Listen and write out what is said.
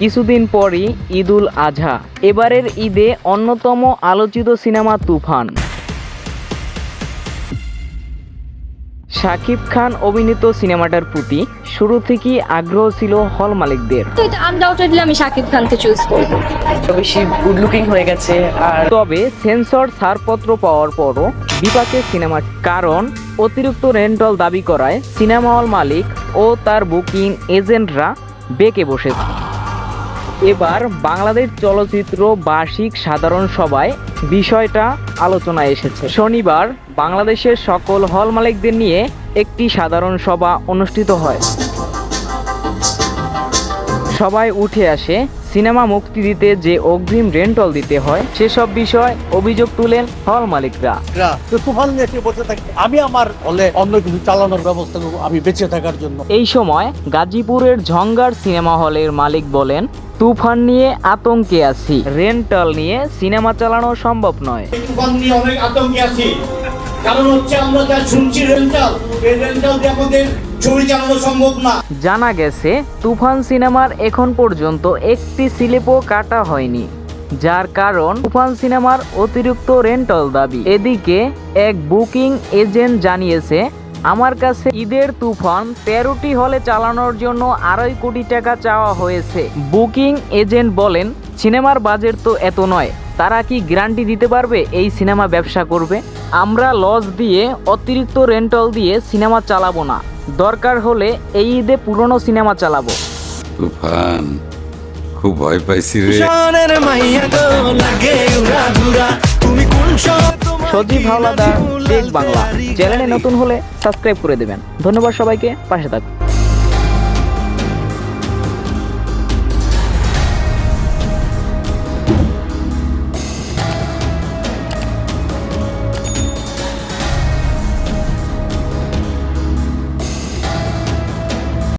কিছুদিন পরই ঈদুল আজহা। এবারের ঈদে অন্যতম আলোচিত সিনেমা তুফান। শাকিব খান অভিনীত সিনেমাটার প্রতি শুরু থেকেই আগ্রহ ছিল হল মালিকদের। তো এটা আনডাউটেডলি আমি শাকিব খানকে চুজ করব। বেশি গুড লুকিং হয়ে গেছে। আর তবে সেন্সর ছাড়পত্র পাওয়ার পরও বিপাকে সিনেমা, কারণ অতিরিক্ত রেন্টাল দাবি করায় সিনেমা হল মালিক ও তার বুকিং এজেন্টরা বেঁকে বসেছে। এবার বাংলাদেশ চলচ্চিত্র বার্ষিক সাধারণ সভায় বিষয়টা আলোচনায় এসেছে। শনিবার বাংলাদেশের সকল হল মালিকদের নিয়ে একটি সাধারণ সভা অনুষ্ঠিত হয়। সবাই উঠে আসে সিনেমা মুক্তি দিতে যে অগ্রিম রেন্টাল দিতে হয় সেসব বিষয় অভিযোগ তুলেন হল মালিকরা। তুফান নিয়ে এসে বসে থাকি, আমি আমার হলে অন্য কিছু চালানোর ব্যবস্থা করবো আমি বেঁচে থাকার জন্য। এই সময় গাজীপুরের ঝঙ্গার সিনেমা হলের মালিক বলেন, তুফান নিয়ে আতঙ্কে আছি, রেন্টাল নিয়ে সিনেমা চালানো সম্ভব নয়। তুফান নিয়ে অনেক আতঙ্কে আছি, কারণ হচ্ছে আমরা যা শুনছি রেন্টাল, এই রেন্টাল দিয়ে আমাদের ছবি চালানো সম্ভব না। জানা গেছে তুফান সিনেমার এখন পর্যন্ত একটি স্লিপও কাটা হয়নি, যার কারণ তুফান সিনেমার অতিরিক্ত রেন্টাল দাবি। এদিকে এক বুকিং এজেন্ট জানিয়েছে, আমার কাছে ঈদের তুফান 13টি হলে চালানোর জন্য 2.5 কোটি টাকা চাওয়া হয়েছে। বুকিং এজেন্ট বলেন, সিনেমার বাজেট তো এত নয়, তারা কি গ্যারান্টি দিতে পারবে এই সিনেমা ব্যবসা করবে? আমরা লস দিয়ে অতিরিক্ত রেন্টাল দিয়ে সিনেমা চালাবো না, দরকার হলে এই ঈদে পুরনো সিনেমা চালাবো। তুফান খুব ভয় পাইছি রে। সজীব হাওলাদার, টেক বাংলা চ্যানেলে নতুন হলে সাবস্ক্রাইব করে দেবেন। ধন্যবাদ সবাইকে, পাশে থাকুন।